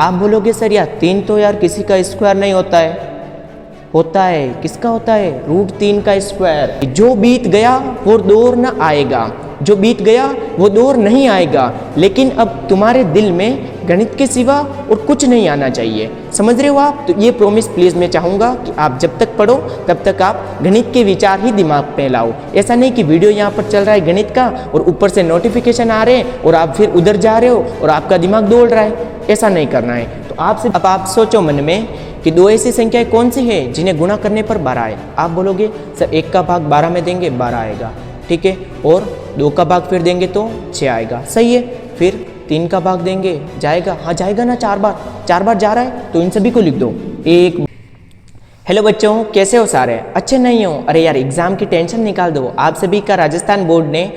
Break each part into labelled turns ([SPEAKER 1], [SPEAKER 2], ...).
[SPEAKER 1] आप बोलोगे सर यार 3 तो यार किसी का स्क्वायर नहीं होता है। होता है, किसका होता है? √3 का स्क्वायर। जो बीत गया वो दौर न आएगा, जो बीत गया वो दौर नहीं आएगा। लेकिन अब तुम्हारे दिल में गणित के सिवा और कुछ नहीं आना चाहिए। समझ रहे हो आप? तो ये प्रॉमिस प्लीज़ मैं चाहूँगा कि आप जब तक पढ़ो तब तक आप गणित के विचार ही दिमाग में लाओ। ऐसा नहीं कि वीडियो यहाँ पर चल रहा है गणित का और ऊपर से नोटिफिकेशन आ रहे हैं और आप फिर उधर जा रहे हो और आपका दिमाग दौड़ रहा है। ऐसा नहीं करना है। तो अब आप सोचो मन में कि दो ऐसी संख्याएं कौन सी है जिन्हें गुणा करने पर 12 आए। आप बोलोगे सर 1 का भाग 12 में देंगे 12 आएगा, ठीक है, और 2 का भाग फिर देंगे तो 6 आएगा, सही है। फिर 3 का भाग देंगे जाएगा, हाँ जाएगा ना, 4 बार जा रहा है, तो इन सभी को लिख दो। एक हेलो बच्चों, कैसे हो सारे? अच्छे नहीं हो? अरे यार एग्जाम की टेंशन निकाल दो। आप सभी का राजस्थान बोर्ड ने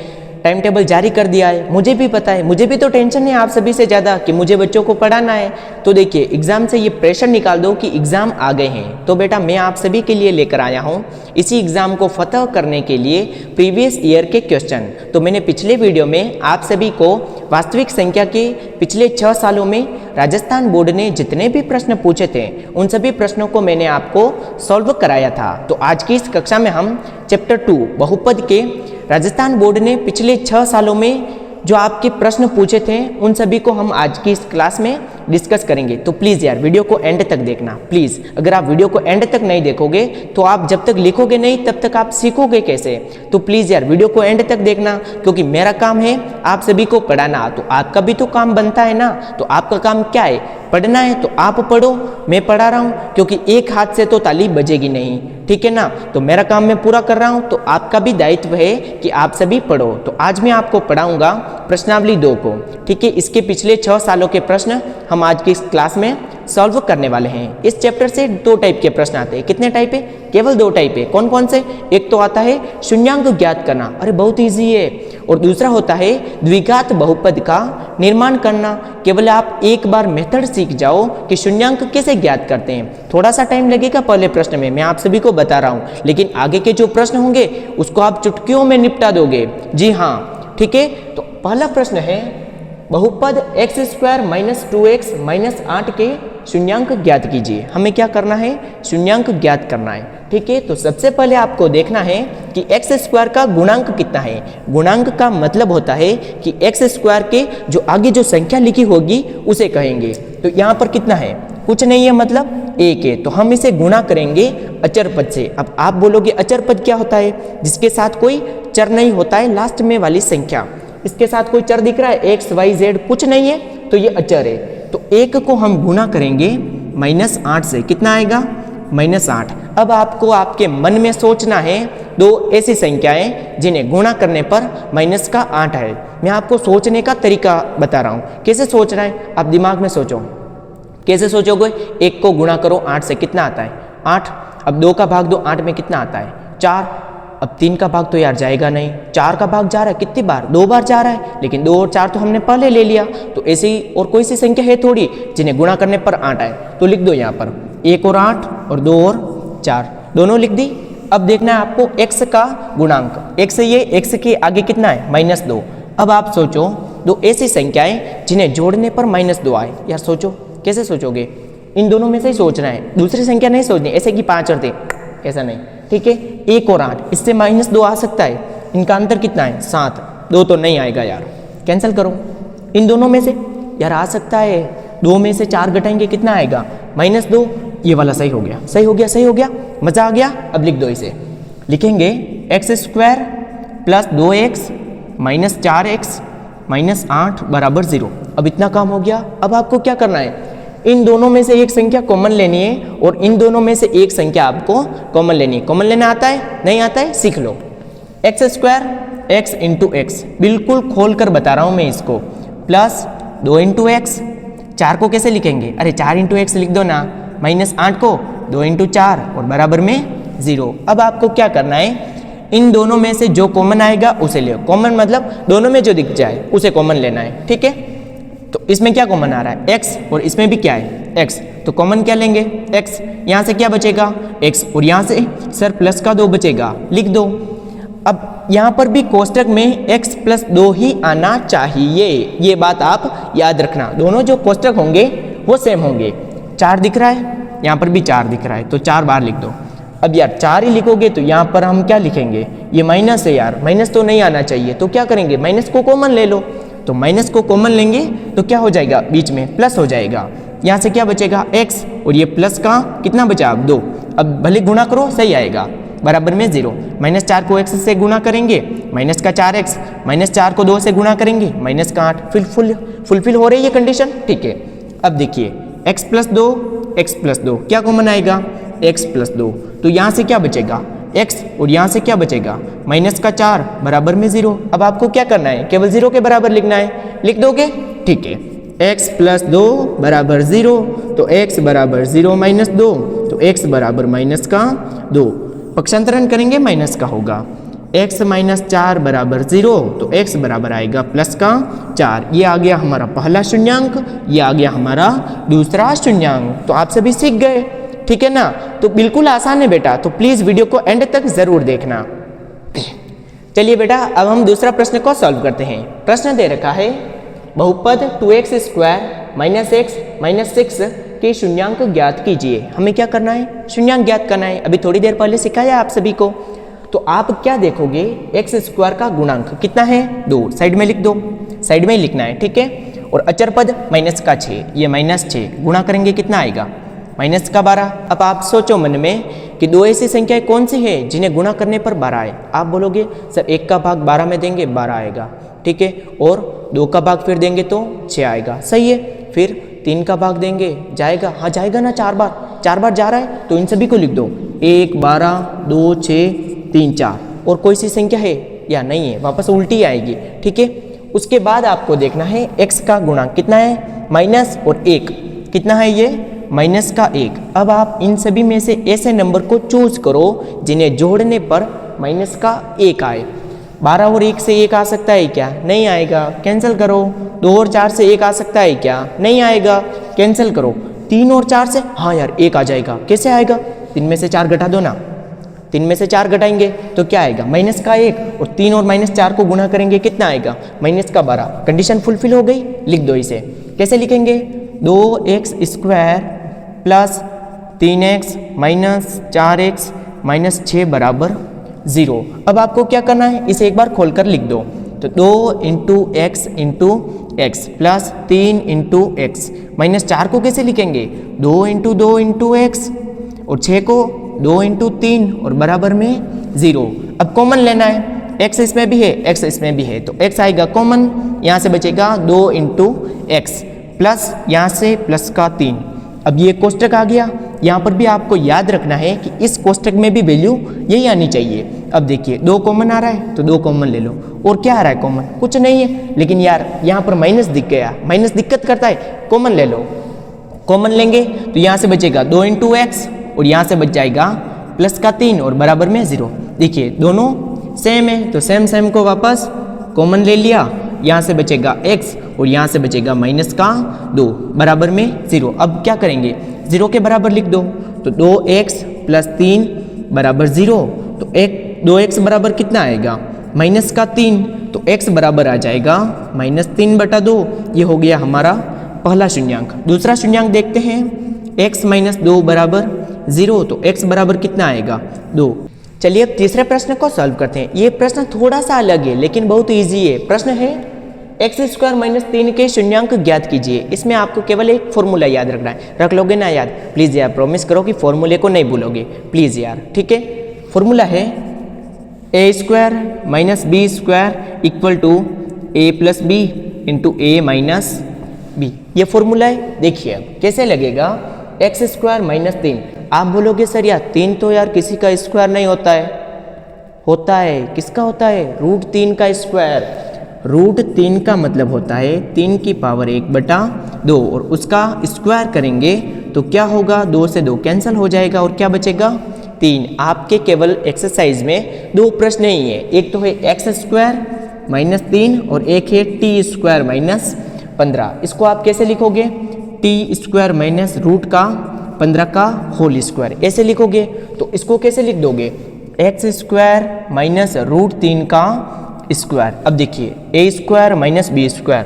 [SPEAKER 1] टाइम टेबल जारी कर दिया है, मुझे भी पता है, मुझे भी तो टेंशन है आप सभी से ज़्यादा कि मुझे बच्चों को पढ़ाना है। तो देखिए एग्ज़ाम से ये प्रेशर निकाल दो कि एग्ज़ाम आ गए हैं। तो बेटा मैं आप सभी के लिए लेकर आया हूँ इसी एग्ज़ाम को फतह करने के लिए प्रीवियस ईयर के क्वेश्चन। तो मैंने पिछले वीडियो में आप सभी को वास्तविक संख्या के पिछले 6 सालों में राजस्थान बोर्ड ने जितने भी प्रश्न पूछे थे उन सभी प्रश्नों को मैंने आपको सॉल्व कराया था। तो आज की इस कक्षा में हम चैप्टर 2 बहुपद के राजस्थान बोर्ड ने पिछले 6 सालों में जो आपके प्रश्न पूछे थे उन सभी को हम आज की इस क्लास में डिस्कस करेंगे। तो प्लीज़ यार वीडियो को एंड तक देखना प्लीज़। अगर आप वीडियो को एंड तक नहीं देखोगे तो आप जब तक लिखोगे नहीं तब तक आप सीखोगे कैसे? तो प्लीज़ यार वीडियो को एंड तक देखना, क्योंकि मेरा काम है आप सभी को पढ़ाना। तो आपका भी तो काम बनता है ना। तो आपका काम क्या है? पढ़ना है। तो आप पढ़ो, मैं पढ़ा रहा हूँ, क्योंकि एक हाथ से तो ताली बजेगी नहीं, ठीक है ना। तो मेरा काम मैं पूरा कर रहा हूँ, तो आपका भी दायित्व है कि आप सभी पढ़ो। तो आज मैं आपको पढ़ाऊंगा प्रश्नावली 2 को, ठीक है। इसके पिछले 6 सालों के प्रश्न हम आज की इस क्लास में सॉल्व करने वाले हैं। इस चैप्टर से 2 टाइप के प्रश्न आते हैं। कितने टाइप है? केवल 2 टाइप है। कौन कौन से? एक तो आता है शून्यांक ज्ञात करना, अरे बहुत ईजी है। और दूसरा होता है द्विघात बहुपद का निर्माण करना। केवल आप एक बार मेथड सीख जाओ कि शून्यांक कैसे ज्ञात करते हैं। थोड़ा सा टाइम लगेगा पहले प्रश्न में, मैं आप सभी को बता रहा हूँ, लेकिन आगे के जो प्रश्न होंगे उसको आप चुटकियों में निपटा दोगे। जी हाँ, ठीक है। तो पहला प्रश्न है बहुपद x² - 2x - 8 के शून्यांक ज्ञात कीजिए। हमें क्या करना है? शून्यांक ज्ञात करना है, ठीक है। तो सबसे पहले आपको देखना है कि x² का गुणांक कितना है। गुणांक का मतलब होता है कि x² के जो आगे जो संख्या लिखी होगी उसे कहेंगे। तो यहाँ पर कितना है? कुछ नहीं है, मतलब 1 है। तो हम इसे गुणा करेंगे अचर पद से। अब आप बोलोगे अचर पद क्या होता है? जिसके साथ कोई चर नहीं होता है, लास्ट में वाली संख्या। इसके साथ कोई चर दिख रहा है? x, y, z कुछ नहीं है, तो ये अचर है। तो 1 को हम गुणा करेंगे -8 से। कितना आएगा? -8। अब आपको आपके मन में सोचना है 2 ऐसी संख्याएं जिन्हें गुणा करने पर -8 है। मैं आपको सोचने का तरीका बता रहा हूँ। कैसे सोचना है? आप दिमाग में सोचो। कैसे सोचोगे? 1 को गुणा करो 8 से, कितना आता है? 8। अब 2 का भाग दो 8 में, कितना आता है? 4। अब 3 का भाग तो यार जाएगा नहीं, 4 का भाग जा रहा है कितनी बार? 2 बार जा रहा है, लेकिन 2 और 4 तो हमने पहले ले लिया। तो ऐसे ही और कोई सी संख्या है थोड़ी जिन्हें गुणा करने पर 8 आए, तो लिख दो यहाँ पर 1 और 8 और 2 और 4 दोनों लिख दी। अब देखना है आपको x का गुणांक। x ये, x के आगे कितना है? -2। अब आप सोचो 2 ऐसी संख्याएं जिन्हें जोड़ने पर -2 आए। यार सोचो, कैसे सोचोगे? इन दोनों में से ही सोचना है, दूसरी संख्या नहीं सोचनी। ऐसे कि 5 और 3 ऐसा नहीं, ठीक है। 1 और 8, इससे -2 आ सकता है। इनका अंतर कितना है? 7। 2 तो नहीं आएगा यार, कैंसिल करो। इन दोनों में से यार आ सकता है, 2 में से 4 घटाएंगे, कितना आएगा? -2। ये वाला सही हो गया, सही हो गया, सही हो गया, मजा आ गया। अब लिख दो इसे। लिखेंगे x² + 2x - 4x - 8 = 0। अब इतना काम हो गया। अब आपको क्या करना है? इन दोनों में से एक संख्या कॉमन लेनी है और इन दोनों में से एक संख्या आपको कॉमन लेनी है। कॉमन लेना आता है? नहीं आता है? सीख लो। x² x × x, बिल्कुल खोल कर बता रहा हूँ मैं इसको, प्लस 2 × x। 4 को कैसे लिखेंगे? अरे 4 × x लिख दो ना, -8 को 2 × 4 और बराबर में 0। अब आपको क्या करना है? इन दोनों में से जो कॉमन आएगा उसे ले। कॉमन मतलब दोनों में जो दिख जाए उसे कॉमन लेना है, ठीक है। तो इसमें क्या कॉमन आ रहा है? x, और इसमें भी क्या है? x। तो कॉमन क्या लेंगे? x। यहाँ से क्या बचेगा? x, और यहाँ से सर प्लस का 2 बचेगा, लिख दो। अब यहाँ पर भी कोष्टक में x + 2 ही आना चाहिए, ये बात आप याद रखना। दोनों जो कोष्टक होंगे वो सेम होंगे। 4 दिख रहा है, यहाँ पर भी 4 दिख रहा है, तो 4 बार लिख दो। अब यार 4 ही लिखोगे तो यहाँ पर हम क्या लिखेंगे, ये माइनस है यार, माइनस तो नहीं आना चाहिए, तो क्या करेंगे, माइनस को कॉमन ले लो। तो माइनस को कॉमन लेंगे तो क्या हो जाएगा, बीच में प्लस हो जाएगा। यहाँ से क्या बचेगा, x, और ये प्लस का कितना बचा, अब 2। अब भले गुणा करो सही आएगा, बराबर में 0। -4 को x से गुणा करेंगे, माइनस का 4x, -4 को 2 से गुणा करेंगे, माइनस का 8। फुलफिल हो रही है कंडीशन, ठीक है। अब देखिए x + 2 क्या कॉमन आएगा, x + 2, तो यहाँ से क्या बचेगा, x, और यहाँ से क्या बचेगा, माइनस का 4 बराबर में 0। अब आपको क्या करना है, केवल 0 के बराबर लिखना है, लिख दोगे, ठीक है। x + 2 बराबर 0, तो x बराबर 0 - 2, तो x बराबर -2। पक्षांतरण करेंगे माइनस का होगा, x - 4 बराबर 0, तो x बराबर आएगा +4। ये आ गया हमारा पहला शून्यांक, ये आ गया हमारा दूसरा शून्यांक। तो आप सभी सीख गए, ठीक है ना। तो बिल्कुल आसान है बेटा, तो प्लीज वीडियो को एंड तक जरूर देखना। चलिए बेटा अब हम दूसरा प्रश्न को सॉल्व करते हैं। प्रश्न दे रखा है बहुपद 2x² - x - 6 के शून्यांक ज्ञात कीजिए। हमें क्या करना है, शून्यांक ज्ञात करना है। अभी थोड़ी देर पहले सिखाया आप सभी को। तो आप क्या देखोगे, x² का गुणांक कितना है, 2, साइड में लिख दो, साइड में ही लिखना है, ठीक है। और अचर पद -6, ये -6 गुणा करेंगे कितना आएगा, -12। अब आप सोचो मन में कि 2 ऐसी संख्याएं कौन सी है जिन्हें गुणा करने पर 12 आए। आप बोलोगे सर 1 का भाग 12 में देंगे 12 आएगा, ठीक है, और 2 का भाग फिर देंगे तो 6 आएगा, सही है। फिर 3 का भाग देंगे, जाएगा, हाँ जाएगा ना, 4 बार जा रहा है, तो इन सभी को लिख दो, 1, 12, 2, 6, 3, 4। और कोई सी संख्या है या नहीं है, वापस उल्टी आएगी, ठीक है। उसके बाद आपको देखना है x का गुणांक कितना है, माइनस और 1 कितना है, ये -1। अब आप इन सभी में से ऐसे नंबर को चूज करो जिन्हें जोड़ने पर -1 आए। 12 और 1 से 1 आ सकता है क्या, नहीं आएगा, कैंसिल करो। 2 और 4 से 1 आ सकता है क्या, नहीं आएगा, कैंसिल करो। 3 और 4 से, हाँ यार 1 आ जाएगा, कैसे आएगा, 3 में से 4 घटा दो ना, 3 में से 4 घटाएंगे तो क्या आएगा, -1। और 3 और -4 को गुणा करेंगे कितना आएगा, -12। कंडीशन फुलफिल हो गई, लिख दो इसे। कैसे लिखेंगे, 2x² + 3x - 4x - 6 बराबर 0। अब आपको क्या करना है, इसे एक बार खोलकर लिख दो। तो 2 × x + x + 3 × x -4 को कैसे लिखेंगे, 2 × 2 × x, और 6 को 2 × 3 और बराबर में 0। अब कॉमन लेना है, x इसमें भी है, x इसमें भी है, तो x आएगा कॉमन, यहाँ से बचेगा 2 × x प्लस यहाँ से प्लस का 3। अब ये कोष्टक आ गया, यहाँ पर भी आपको याद रखना है कि इस कोष्टक में भी वैल्यू यही आनी चाहिए। अब देखिए 2 कॉमन आ रहा है तो 2 कॉमन ले लो, और क्या आ रहा है कॉमन, कुछ नहीं है, लेकिन यार यहाँ पर माइनस दिख गया, माइनस दिक्कत करता है, कॉमन ले लो। कॉमन लेंगे तो यहाँ से बचेगा 2 × x, और यहाँ से बच जाएगा प्लस का 3 और बराबर में 0। देखिए दोनों सेम है, तो सेम को वापस कॉमन ले लिया, यहाँ से बचेगा x और यहाँ से बचेगा -2 बराबर में 0। अब क्या करेंगे, 0 के बराबर लिख दो, तो 2x + 3 बराबर 0। तो 2x बराबर कितना आएगा, -3, तो x बराबर आ जाएगा -3/2। ये हो गया हमारा पहला शून्यांक। दूसरा शून्यांक देखते हैं, x - 2 बराबर 0, तो x बराबर कितना आएगा, 2। चलिए अब तीसरे प्रश्न को सॉल्व करते हैं। ये प्रश्न थोड़ा सा अलग है लेकिन बहुत इजी है। प्रश्न है x² - 3 के शून्यांक ज्ञात कीजिए। इसमें आपको केवल एक फॉर्मूला याद रखना है, रख लोगे ना याद, प्लीज़ यार प्रॉमिस करो कि फॉर्मूले को नहीं भूलोगे, प्लीज़ यार, ठीक है। फॉर्मूला है a² - b² = a + b × a - b। ये फॉर्मूला है। देखिए अब कैसे लगेगा, x² - 3। आप बोलोगे सर यार 3 तो यार किसी का स्क्वायर नहीं होता है, होता है, किसका होता है, √3 का स्क्वायर। √3 का मतलब होता है 3 की पावर 1/2, और उसका स्क्वायर करेंगे तो क्या होगा, 2 से 2 कैंसिल हो जाएगा और क्या बचेगा, 3। आपके केवल एक्सरसाइज में 2 प्रश्न ही है, एक तो है x² - 3 और एक है t² - 15। इसको आप कैसे लिखोगे, t² - √15 का होल स्क्वायर, ऐसे लिखोगे। तो इसको कैसे लिख दोगे, x² - √3 का स्क्वायर। अब देखिए a² - b²,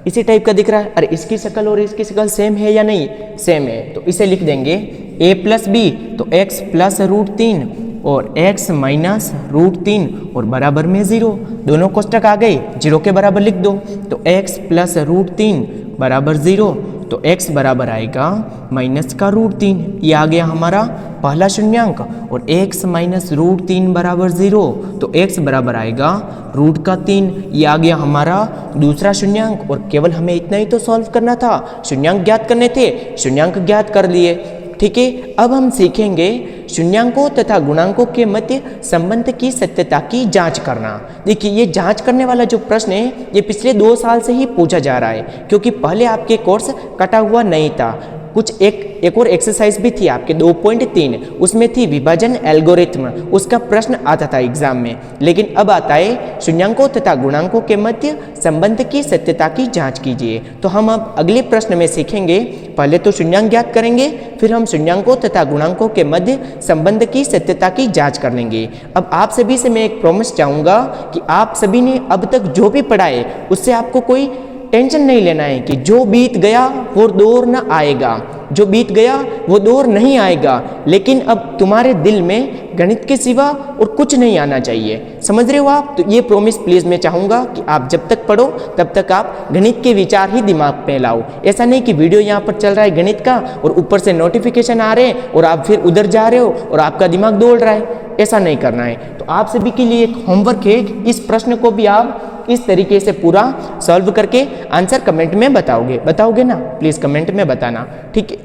[SPEAKER 1] इसी टाइप का दिख रहा है। अरे इसकी शक्ल और इसकी शक्ल सेम है या नहीं, सेम है, तो इसे लिख देंगे a प्लस बी, तो x प्लस रूट 3 और x माइनस रूट 3 और बराबर में 0। दोनों कोष्टक आ गए, 0 के बराबर लिख दो, तो x प्लस रूट 3 बराबर 0, तो x बराबर आएगा माइनस का रूट 3, ये आ गया हमारा पहला शून्यांक। और x माइनस रूट 3 बराबर 0, तो x बराबर आएगा रूट का 3, ये आ गया हमारा दूसरा शून्यांक। और केवल हमें इतना ही तो सॉल्व करना था, शून्यांक ज्ञात करने थे, शून्यांक ज्ञात कर लिए। ठीक है, अब हम सीखेंगे शून्यांकों तथा गुणांकों के मध्य संबंध की सत्यता की जांच करना। देखिए ये जांच करने वाला जो प्रश्न है ये पिछले 2 साल से ही पूछा जा रहा है, क्योंकि पहले आपके कोर्स कटा हुआ नहीं था। कुछ एक और एक्सरसाइज भी थी आपके 2.3, उसमें थी विभाजन एल्गोरिथम, उसका प्रश्न आता था एग्जाम में। लेकिन अब आता है शून्यांकों तथा गुणांकों के मध्य संबंध की सत्यता की जांच कीजिए। तो हम अब अगले प्रश्न में सीखेंगे, पहले तो शून्यांक ज्ञात करेंगे, फिर हम शून्यांकों तथा गुणांकों के मध्य संबंध की सत्यता की जांच कर लेंगे। अब आप सभी से मैं एक प्रॉमिस चाहूँगा कि आप सभी ने अब तक जो भी पढ़ा है उससे आपको कोई टेंशन नहीं लेना है कि जो बीत गया वो दौर न आएगा, जो बीत गया वो दौर नहीं आएगा। लेकिन अब तुम्हारे दिल में गणित के सिवा और कुछ नहीं आना चाहिए, समझ रहे हो आप? तो ये प्रॉमिस प्लीज़ मैं चाहूँगा कि आप जब तक पढ़ो तब तक आप गणित के विचार ही दिमाग में लाओ। ऐसा नहीं कि वीडियो यहाँ पर चल रहा है गणित का और ऊपर से नोटिफिकेशन आ रहे हैं और आप फिर उधर जा रहे हो और आपका दिमाग दौड़ रहा है, ऐसा नहीं करना है। तो आप सभी के लिए एक होमवर्क है, इस प्रश्न को भी आप इस तरीके से पूरा सॉल्व करके आंसर कमेंट में बताओगे ना? प्लीज़ कमेंट में बताना, ठीक है?